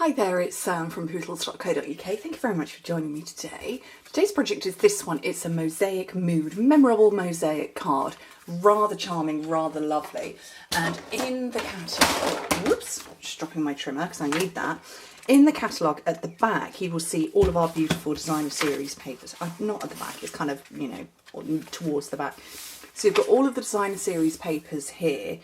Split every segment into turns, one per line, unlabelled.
Hi there, it's Sam from poodles.co.uk. Thank you very much for joining me today. Today's project is this one. It's a Mosaic Mood, memorable Mosaic card. Rather charming, rather lovely. And in the catalogue, whoops, just dropping my trimmer because I need that. In the catalogue at the back, you will see all of our beautiful designer series papers. Not at the back, it's kind of, you know, towards the back. So you've got all of the designer series papers here,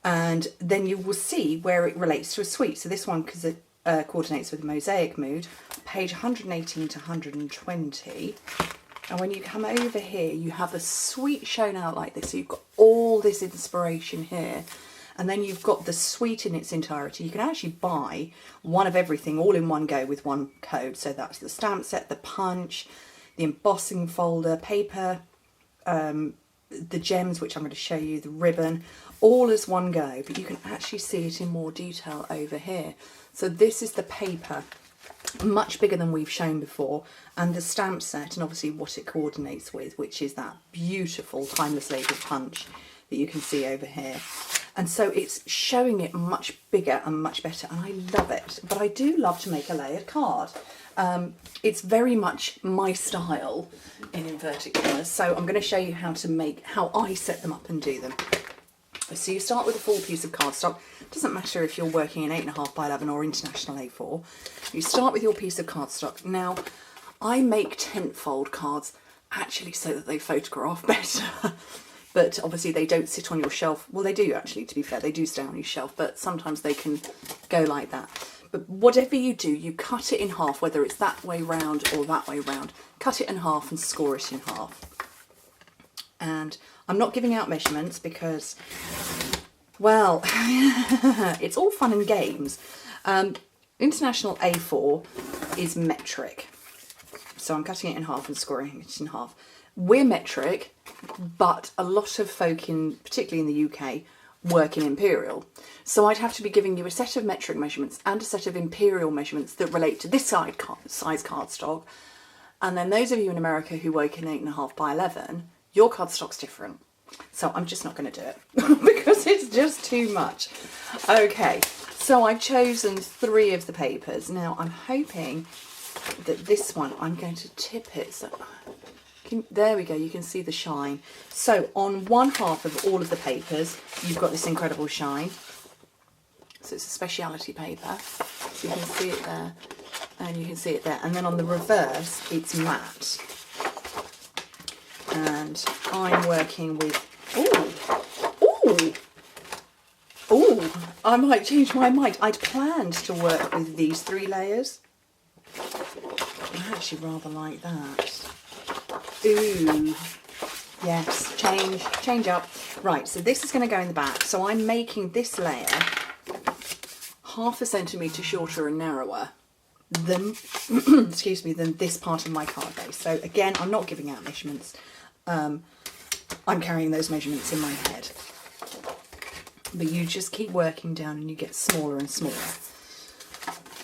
and then you will see where it relates to a suite. So this one, because it coordinates with the Mosaic Mood, page 118 to 120. And when you come over here, you have a suite shown out like this. So you've got all this inspiration here. And then you've got the suite in its entirety. You can actually buy one of everything all in one go with one code. So that's the stamp set, the punch, the embossing folder, paper, the gems, which I'm going to show you, the ribbon, all as one go. But you can actually see it in more detail over here. So this is the paper, much bigger than we've shown before, and the stamp set, and obviously what it coordinates with, which is that beautiful timeless label punch that you can see over here. And so it's showing it much bigger and much better, and I love it. But I do love to make a layered card. It's very much my style, in inverted commas. So I'm going to show you how I set them up and do them. So you start with a full piece of cardstock. Doesn't matter if you're working in 8.5 by 11 or international A4. You start with your piece of cardstock. Now, I make tent fold cards actually so that they photograph better. But obviously they don't sit on your shelf. Well, they do actually, to be fair. They do stay on your shelf, but sometimes they can go like that. But whatever you do, you cut it in half, whether it's that way round or that way round. Cut it in half and score it in half. And I'm not giving out measurements because, well, it's all fun and games. International A4 is metric. So I'm cutting it in half and scoring it in half. We're metric, but a lot of folk, particularly in the UK, work in imperial. So I'd have to be giving you a set of metric measurements and a set of imperial measurements that relate to this size cardstock. And then those of you in America who work in 8.5 by 11, your cardstock's different. So I'm just not going to do it because it's just too much. Okay, so I've chosen 3 of the papers. Now I'm hoping that this one, I'm going to tip it. So there we go, you can see the shine. So on one half of all of the papers, you've got this incredible shine. So it's a speciality paper. So you can see it there and you can see it there. And then on the reverse, it's matte. And I'm working with, I might change my mind. I'd planned to work with these 3 layers. I actually rather like that. Ooh, yes, change up. Right, so this is going to go in the back. So I'm making this layer 0.5 centimetre shorter and narrower than, excuse me, than this part of my card base. So again, I'm not giving out measurements. I'm carrying those measurements in my head. But you just keep working down and you get smaller and smaller.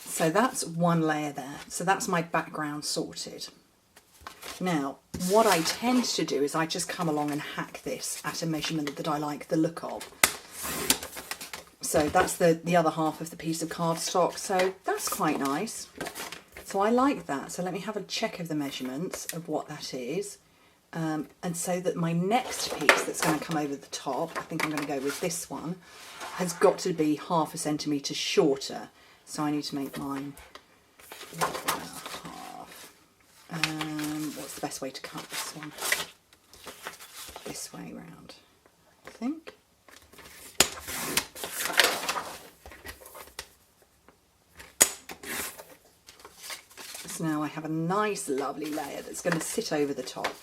So that's one layer there. So that's my background sorted. Now, what I tend to do is I just come along and hack this at a measurement that I like the look of. So that's the other half of the piece of cardstock. So that's quite nice. So I like that. So let me have a check of the measurements of what that is. And so that my next piece that's going to come over the top, I think I'm going to go with this one, has got to be 0.5 centimetre shorter. So I need to make mine half. What's the best way to cut this one? This way round, I think. So now I have a nice lovely layer that's going to sit over the top.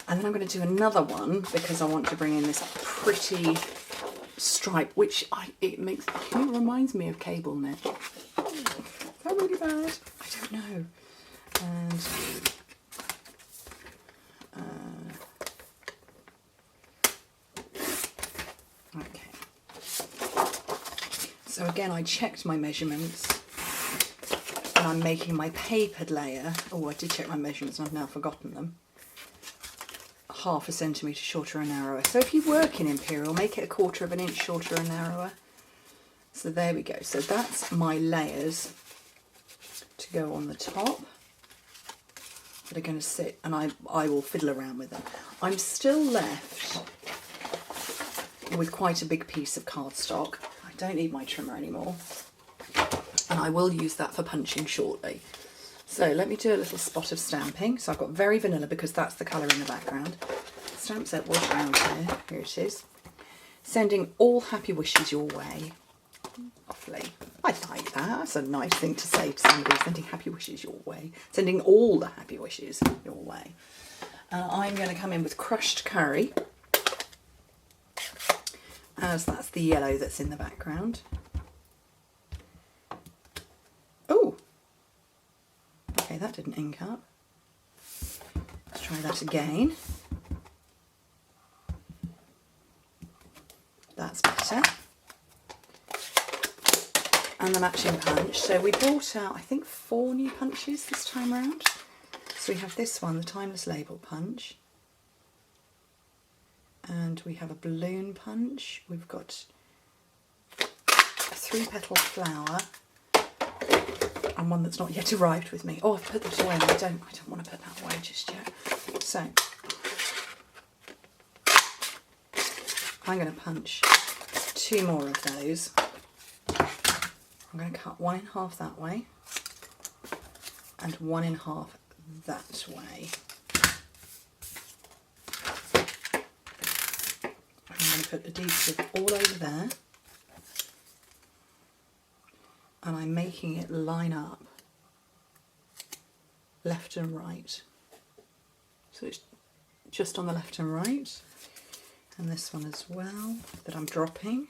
And then I'm going to do another one because I want to bring in this pretty stripe, which it reminds me of cable knit. Is that really bad? I don't know. And okay. So again, I checked my measurements, and I'm making my papered layer. Oh, I did check my measurements and I've now forgotten them. 0.5 centimetre shorter and narrower. So if you work in imperial, make it 1/4 of an inch shorter and narrower. So there we go. So that's my layers to go on the top that are going to sit, and I will fiddle around with them. I'm still left with quite a big piece of cardstock. I don't need my trimmer anymore, and I will use that for punching shortly. So let me do a little spot of stamping. So I've got very vanilla because that's the colour in the background. Stamp set was round here. Here it is. Sending all happy wishes your way. Lovely. I like that. That's a nice thing to say to somebody. Sending happy wishes your way. Sending all the happy wishes your way. I'm going to come in with crushed curry, as that's the yellow that's in the background. Oh, okay, that didn't ink up. Let's try that again. That's better. And the matching punch. So we brought out, I think, 4 new punches this time around. So we have this one, the Timeless Label punch. And we have a balloon punch. We've got a 3-petal flower. And one that's not yet arrived with me. Oh, I've put that away. I don't want to put that away just yet. So I'm going to punch 2 more of those. I'm going to cut 1 in half that way and 1 in half that way. I'm going to put adhesive all over there, and I'm making it line up left and right. So it's just on the left and right, and this one as well that I'm dropping.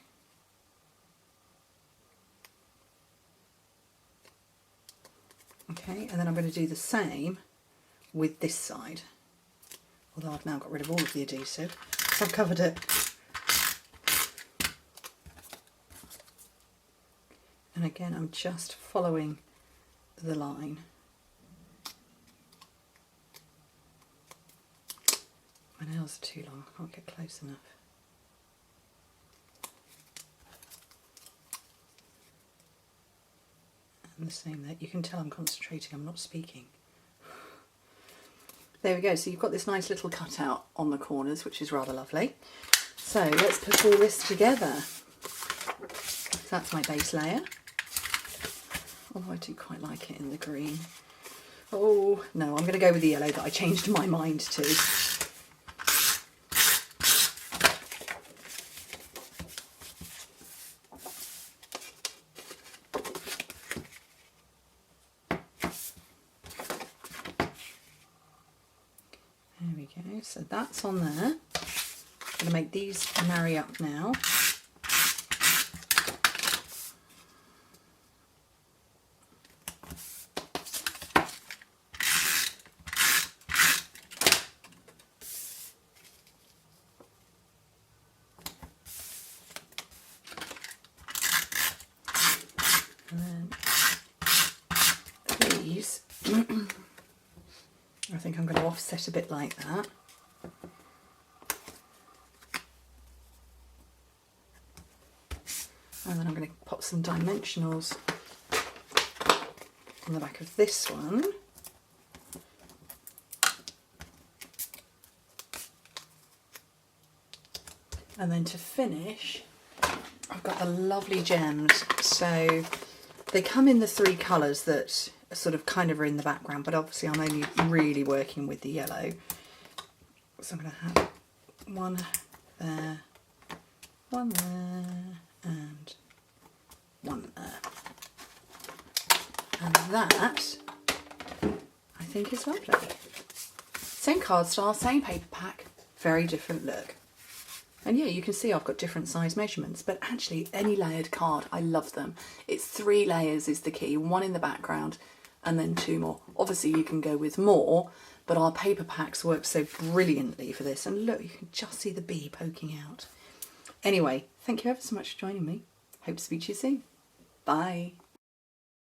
Okay, and then I'm going to do the same with this side, although I've now got rid of all of the adhesive, so I've covered it. And again, I'm just following the line. My nails are too long, I can't get close enough. And the same there. You can tell I'm concentrating, I'm not speaking. There we go, so you've got this nice little cutout on the corners, which is rather lovely. So let's put all this together. So that's my base layer. Although I do quite like it in the green. Oh, no, I'm going to go with the yellow that I changed my mind to. There we go, so that's on there. I'm going to make these marry up now. And then these, I think I'm going to offset a bit like that. And then I'm going to pop some dimensionals on the back of this one. And then to finish, I've got the lovely gems. So they come in the 3 colours that are sort of kind of are in the background, but obviously I'm only really working with the yellow. So I'm going to have one there, one there, and one there. And that, I think, is lovely. Same card style, same paper pack, very different look. And yeah, you can see I've got different size measurements, but actually any layered card, I love them. It's 3 layers is the key, 1 in the background and then 2 more. Obviously you can go with more, but our paper packs work so brilliantly for this. And look, you can just see the bee poking out. Anyway, thank you ever so much for joining me. Hope to speak to you soon. Bye.